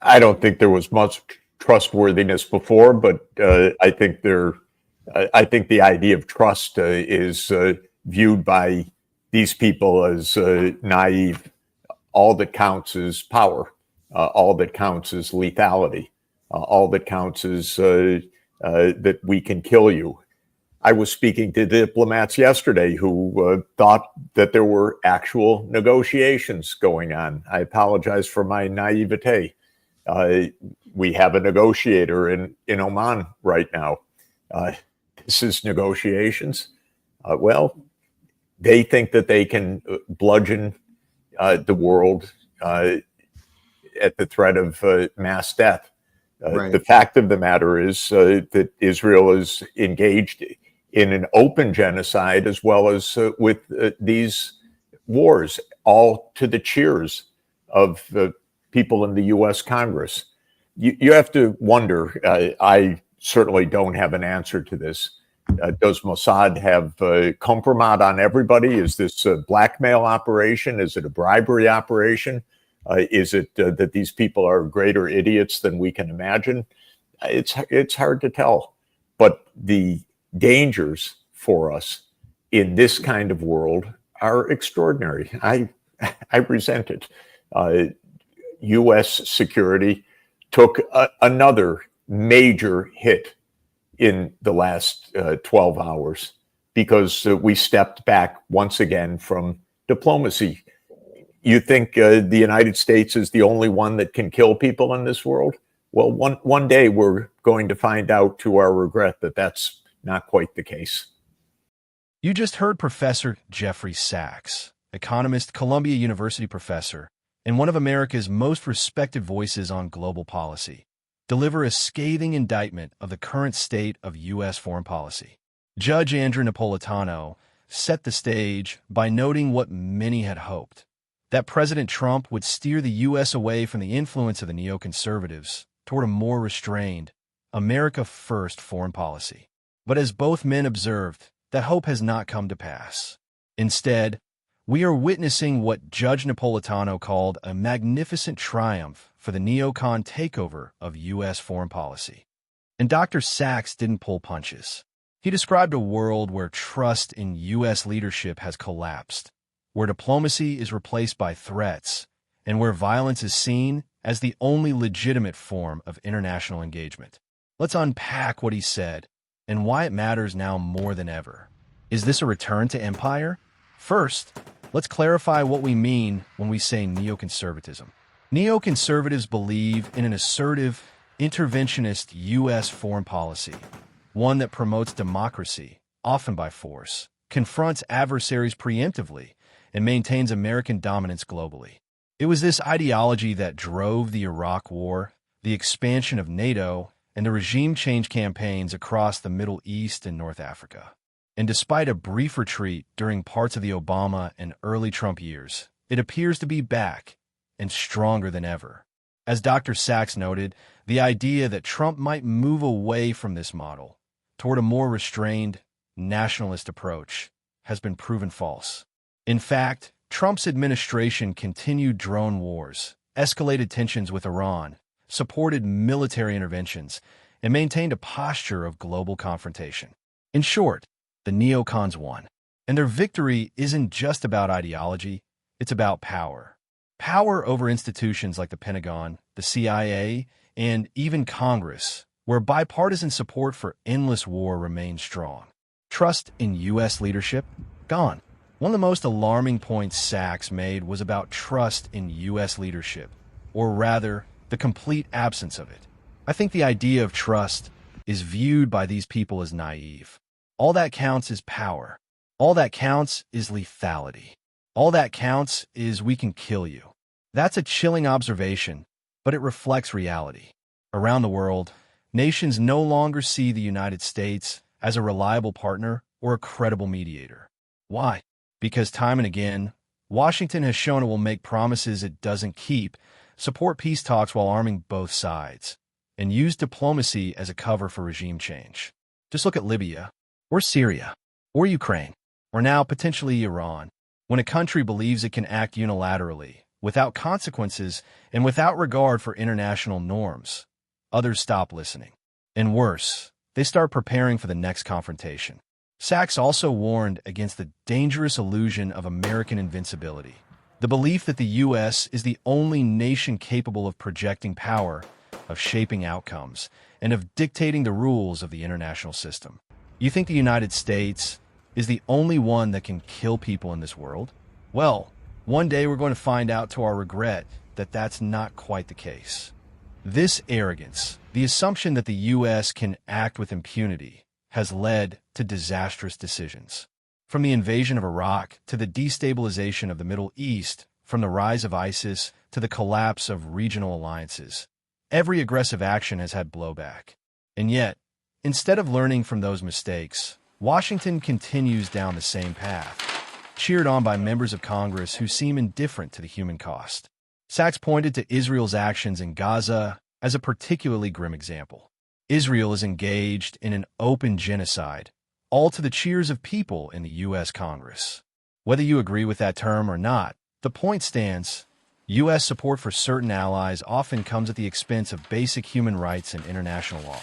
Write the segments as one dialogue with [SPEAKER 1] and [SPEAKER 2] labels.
[SPEAKER 1] I don't think there was much trustworthiness before, but I think the idea of trust is viewed by these people as naive. All that counts is power. All that counts is lethality. All that counts is that we can kill you. I was speaking to diplomats yesterday who thought that there were actual negotiations going on. I apologize for my naivete. We have a negotiator in Oman right now. This is negotiations. Well, they think that they can bludgeon the world at the threat of mass death.
[SPEAKER 2] Right.
[SPEAKER 1] The fact of the matter is that Israel is engaged in an open genocide as well as with these wars, all to the cheers of the people in the U.S. Congress. You have to wonder, I certainly don't have an answer to this. Does Mossad have compromat on everybody? Is this a blackmail operation? Is it a bribery operation? Is it that these people are greater idiots than we can imagine? It's hard to tell. But the dangers for us in this kind of world are extraordinary. I resent it. U.S. security took another major hit in the last 12 hours because we stepped back once again from diplomacy. You think the United States is the only one that can kill people in this world? Well, one day we're going to find out to our regret that that's not quite the case.
[SPEAKER 3] You just heard Professor Jeffrey Sachs, economist, Columbia University professor, and one of America's most respected voices on global policy, deliver a scathing indictment of the current state of U.S. foreign policy. Judge Andrew Napolitano set the stage by noting what many had hoped, that President Trump would steer the U.S. away from the influence of the neoconservatives toward a more restrained, America-first foreign policy. But as both men observed, that hope has not come to pass. Instead, we are witnessing what Judge Napolitano called a magnificent triumph for the neocon takeover of U.S. foreign policy. And Dr. Sachs didn't pull punches. He described a world where trust in U.S. leadership has collapsed, where diplomacy is replaced by threats, and where violence is seen as the only legitimate form of international engagement. Let's unpack what he said and why it matters now more than ever. Is this a return to empire? First, let's clarify what we mean when we say neoconservatism. Neoconservatives believe in an assertive, interventionist U.S. foreign policy, one that promotes democracy, often by force, confronts adversaries preemptively, and maintains American dominance globally. It was this ideology that drove the Iraq War, the expansion of NATO, and the regime change campaigns across the Middle East and North Africa. And despite a brief retreat during parts of the Obama and early Trump years, it appears to be back and stronger than ever. As Dr. Sachs noted, the idea that Trump might move away from this model toward a more restrained, nationalist approach has been proven false. In fact, Trump's administration continued drone wars, escalated tensions with Iran, supported military interventions, and maintained a posture of global confrontation. In short, the neocons won. And their victory isn't just about ideology, it's about power. Power over institutions like the Pentagon, the CIA, and even Congress, where bipartisan support for endless war remains strong. Trust in U.S. leadership? Gone. One of the most alarming points Sachs made was about trust in U.S. leadership, or rather, the complete absence of it. I think the idea of trust is viewed by these people as naive. All that counts is power. All that counts is lethality. All that counts is we can kill you. That's a chilling observation, but it reflects reality. Around the world, nations no longer see the United States as a reliable partner or a credible mediator. Why? Because time and again, Washington has shown it will make promises it doesn't keep, support peace talks while arming both sides, and use diplomacy as a cover for regime change. Just look at Libya, or Syria, or Ukraine, or now potentially Iran. When a country believes it can act unilaterally, without consequences, and without regard for international norms. Others stop listening. And worse, they start preparing for the next confrontation. Sachs also warned against the dangerous illusion of American invincibility, the belief that the U.S. is the only nation capable of projecting power, of shaping outcomes, and of dictating the rules of the international system. You think the United States is the only one that can kill people in this world? Well, one day we're going to find out to our regret that that's not quite the case. This arrogance, the assumption that the U.S. can act with impunity, has led to disastrous decisions. From the invasion of Iraq to the destabilization of the Middle East, from the rise of ISIS to the collapse of regional alliances, every aggressive action has had blowback. And yet, instead of learning from those mistakes, Washington continues down the same path, cheered on by members of Congress who seem indifferent to the human cost. Sachs pointed to Israel's actions in Gaza as a particularly grim example. Israel is engaged in an open genocide, all to the cheers of people in the U.S. Congress. Whether you agree with that term or not, the point stands. U.S. support for certain allies often comes at the expense of basic human rights and international law,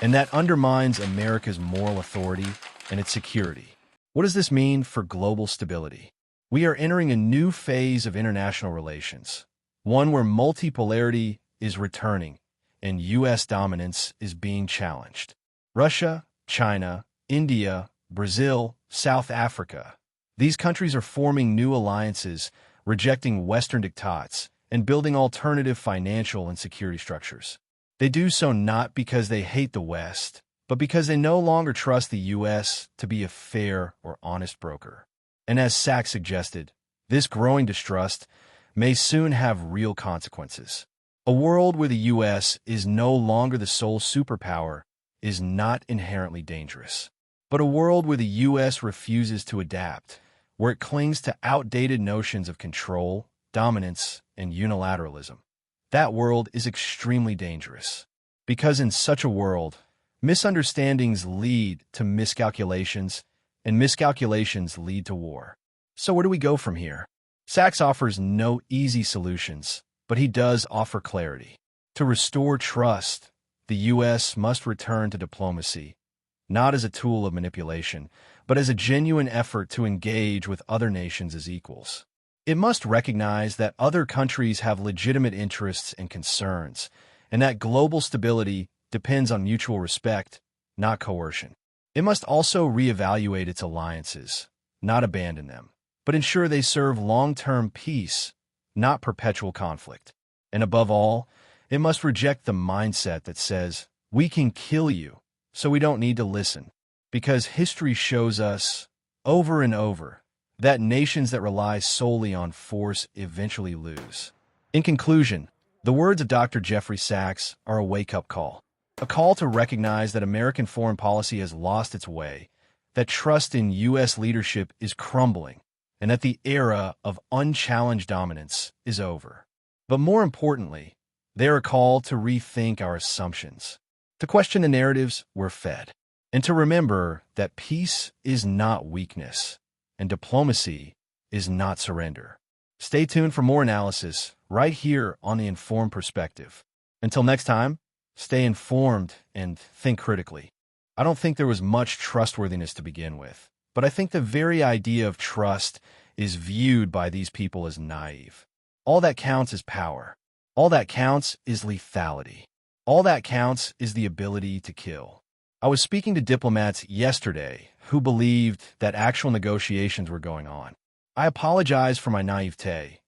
[SPEAKER 3] and that undermines America's moral authority and its security. What does this mean for global stability? We are entering a new phase of international relations, one where multipolarity is returning and U.S. dominance is being challenged. Russia, China, India, Brazil, South Africa. These countries are forming new alliances, rejecting Western diktats, and building alternative financial and security structures. They do so not because they hate the West, but because they no longer trust the U.S. to be a fair or honest broker. And as Sachs suggested, this growing distrust may soon have real consequences. A world where the U.S. is no longer the sole superpower is not inherently dangerous. But a world where the U.S. refuses to adapt, where it clings to outdated notions of control, dominance, and unilateralism, that world is extremely dangerous. Because in such a world, misunderstandings lead to miscalculations, and miscalculations lead to war. So where do we go from here? Sachs offers no easy solutions, but he does offer clarity. To restore trust, the U.S. must return to diplomacy, not as a tool of manipulation, but as a genuine effort to engage with other nations as equals. It must recognize that other countries have legitimate interests and concerns, and that global stability depends on mutual respect, not coercion. It must also reevaluate its alliances, not abandon them, but ensure they serve long-term peace, not perpetual conflict. And above all, it must reject the mindset that says, we can kill you, so we don't need to listen. Because history shows us, over and over, that nations that rely solely on force eventually lose. In conclusion, the words of Dr. Jeffrey Sachs are a wake-up call. A call to recognize that American foreign policy has lost its way, that trust in U.S. leadership is crumbling, and that the era of unchallenged dominance is over. But more importantly, they are a call to rethink our assumptions, to question the narratives we're fed, and to remember that peace is not weakness, and diplomacy is not surrender. Stay tuned for more analysis right here on The Informed Perspective. Until next time, stay informed and think critically. I don't think there was much trustworthiness to begin with, but I think the very idea of trust is viewed by these people as naive. All that counts is power. All that counts is lethality. All that counts is the ability to kill. I was speaking to diplomats yesterday who believed that actual negotiations were going on. I apologize for my naivete.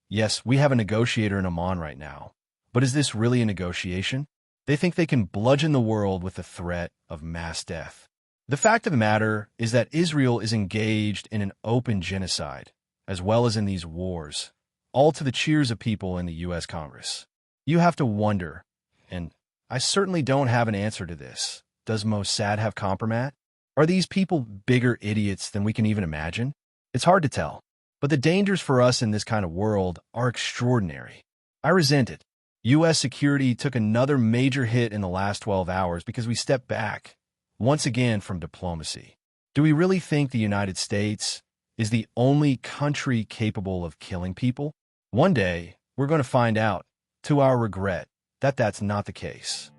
[SPEAKER 3] Yes, we have a negotiator in Oman right now, but is this really a negotiation? They think they can bludgeon the world with the threat of mass death. The fact of the matter is that Israel is engaged in an open genocide, as well as in these wars, all to the cheers of people in the U.S. Congress. You have to wonder, and I certainly don't have an answer to this, does Mossad have compromat? Are these people bigger idiots than we can even imagine? It's hard to tell, but the dangers for us in this kind of world are extraordinary. I resent it. U.S. security took another major hit in the last 12 hours because we stepped back, once again, from diplomacy. Do we really think the United States is the only country capable of killing people? One day, we're going to find out, to our regret, that that's not the case.